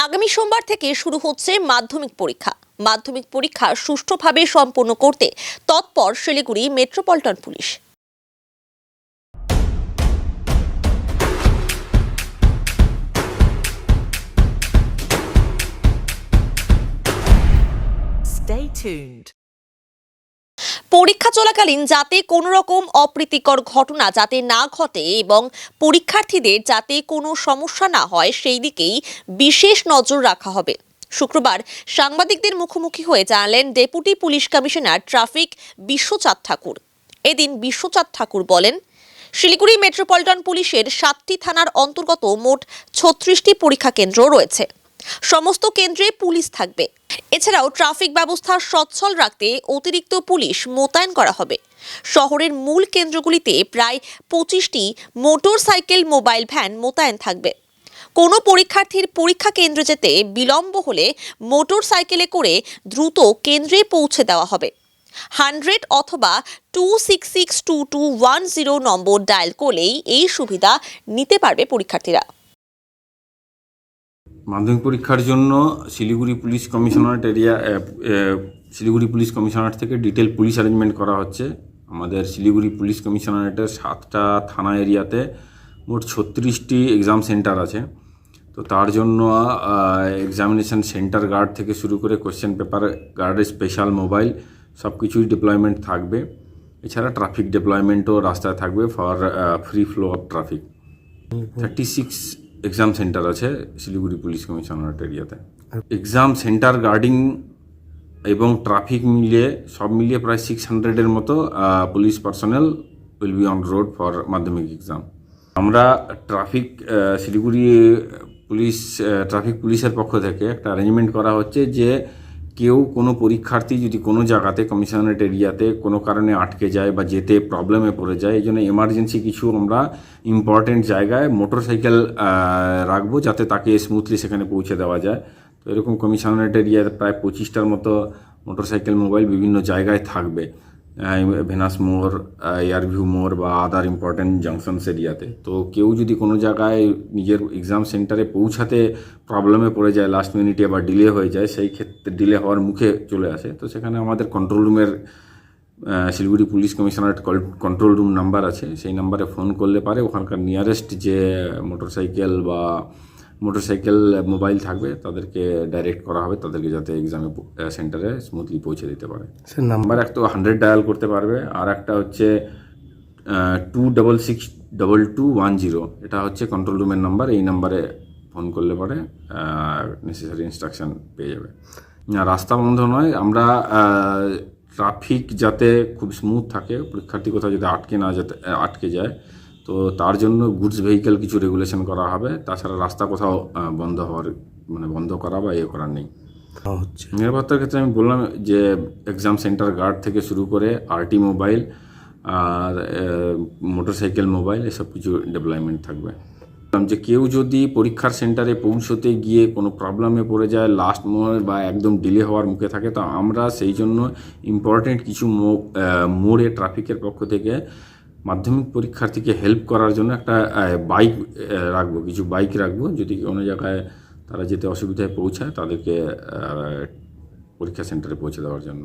আগামী সোমবার থেকে শুরু হচ্ছে মাধ্যমিক পরীক্ষা। মাধ্যমিক পরীক্ষা সুষ্ঠুভাবে সম্পন্ন করতে তৎপর Siliguri metropolitan police. Stay tuned. পরীক্ষা চলাকালীন যাতে কোনো রকম অপ্রীতিকর ঘটনা যাতে না ঘটে এবং পরীক্ষার্থীদের যাতে কোনো সমস্যা না হয় সেই দিকেই বিশেষ নজর রাখা হবে। শুক্রবার সাংবাদিকদের মুখোমুখি হয়ে জানালেন deputy police commissioner traffic Biswachand Thakur. এদিন বিশ্বচাঁদ ঠাকুর বলেন, শিলিগুড়ি মেট্রোপলিটন পুলিশের 7টি থানার অন্তর্গত মোট 36টি পরীক্ষা কেন্দ্র রয়েছে। সমস্ত কেন্দ্রে পুলিশ থাকবে। এছাড়াও ট্রাফিক ব্যবস্থা সচ্ছল রাখতে অতিরিক্ত পুলিশ মোতায়েন করা হবে। শহরের মূল কেন্দ্রগুলিতে প্রায় 25টি মোটরসাইকেল মোবাইল ভ্যান মোতায়েন থাকবে। কোনো পরীক্ষার্থীর পরীক্ষা কেন্দ্রে যেতে বিলম্ব হলে মোটরসাইকেলে করে দ্রুত কেন্দ্রে পৌঁছে দেওয়া হবে। 100 অথবা 2662210 নম্বর ডায়াল করলেই এই সুবিধা নিতে পারবে পরীক্ষার্থীরা। মাধ্যমিক পরীক্ষার জন্য শিলিগুড়ি পুলিশ কমিশনারেট থেকে ডিটেল পুলিশ অ্যারেঞ্জমেন্ট করা হচ্ছে। আমাদের শিলিগুড়ি পুলিশ কমিশনারেটের 7টা থানা এরিয়াতে মোট 36টি এক্সাম সেন্টার আছে। তো তার জন্য এক্সামিনেশন সেন্টার গার্ড থেকে শুরু করে কোশ্চেন পেপার গার্ডের স্পেশাল মোবাইল সব কিছুই ডিপ্লয়মেন্ট থাকবে। এছাড়া ট্রাফিক ডিপ্লয়মেন্টও রাস্তায় থাকবে for free flow of traffic. 36 exam centre আছে শিলিগুড়ি পুলিশ কমিশনারেট এরিয়াতে। এক্সাম সেন্টার গার্ডিং এবং ট্রাফিক সব মিলিয়ে প্রায় 600-এর মতো police personnel will be on road for মাধ্যমিক এক্সাম। আমরা শিলিগুড়ি ট্রাফিক পুলিশের পক্ষ থেকে একটা অ্যারেঞ্জমেন্ট করা হচ্ছে যে কেউ কোনো পরীক্ষার্থী যদি কোনো জায়গাতে কমিশনারেট এরিয়াতে কোনো কারণে আটকে যায় বা যেতে প্রবলেমে পড়ে যায়, এই জন্য এমার্জেন্সি কিছু আমরা ইম্পর্টেন্ট জায়গায় মোটরসাইকেল রাখবো যাতে তাকে স্মুথলি সেখানে পৌঁছে দেওয়া যায়। তো এরকম কমিশনারেট এরিয়াতে প্রায় 25টার মতো মোটরসাইকেল মোবাইল বিভিন্ন জায়গায় থাকবে, ভেনাস মোড়, এয়ারভিউ মোড় বা আদার ইম্পর্টেন্ট জাংশনস এরিয়াতে। তো কেউ যদি কোনো জায়গায় নিজের এক্সাম সেন্টারে পৌঁছাতে প্রবলেমে পড়ে যায়, লাস্ট মিনিটে বা ডিলে হয়ে যায়, সেই ক্ষেত্রে ডিলে হওয়ার মুখে চলে আসে, তো সেখানে আমাদের কন্ট্রোল রুমের Siliguri police commissionerate control room number আছে, সেই নাম্বারে ফোন করলে পারে ওখানকার নিয়ারেস্ট যে মোটরসাইকেল মোবাইল থাকবে তাদেরকে ডাইরেক্ট করা হবে, তাদেরকে যাতে এক্সামে সেন্টারে স্মুথলি পৌঁছে দিতে পারে। সে নাম্বার একটা 100 ডায়াল করতে পারবে, আর একটা হচ্ছে 2662210, এটা হচ্ছে কন্ট্রোল রুমের নাম্বার। এই নাম্বারে ফোন করলে পরে নেসেসারি ইনস্ট্রাকশন পেয়ে যাবে। রাস্তা বন্ধ নয়, আমরা ট্রাফিক যাতে খুব স্মুথ থাকে, পরীক্ষার্থী কোথাও যদি আটকে যায়, তো তার জন্য গুডস ভেহিকেল কিছু রেগুলেশন করা হবে। তাছাড়া রাস্তা কোথাও বন্ধ করা বা করার নেই। নিরাপত্তার ক্ষেত্রে আমি বললাম যে এক্সাম সেন্টার গার্ড থেকে শুরু করে আরটি মোবাইল আর মোটরসাইকেল মোবাইল এসব কিছু ডেপ্লয়মেন্ট থাকবে। যে কেউ যদি পরীক্ষার সেন্টারে পৌঁছতে গিয়ে কোনো প্রবলেমে পড়ে যায়, লাস্ট মোমেন্ট বা একদম ডিলে হওয়ার মুখে থাকে, তো আমরা সেই জন্য ইম্পর্টেন্ট কিছু মোড়ে ট্রাফিকের পক্ষ থেকে মাধ্যমিক পরীক্ষার্থীকে হেল্প করার জন্য একটা কিছু বাইক রাখবো। যদি কোনো জায়গায় তারা যেতে অসুবিধায় পৌঁছায় তাদেরকে পরীক্ষা সেন্টারে পৌঁছে দেওয়ার জন্য।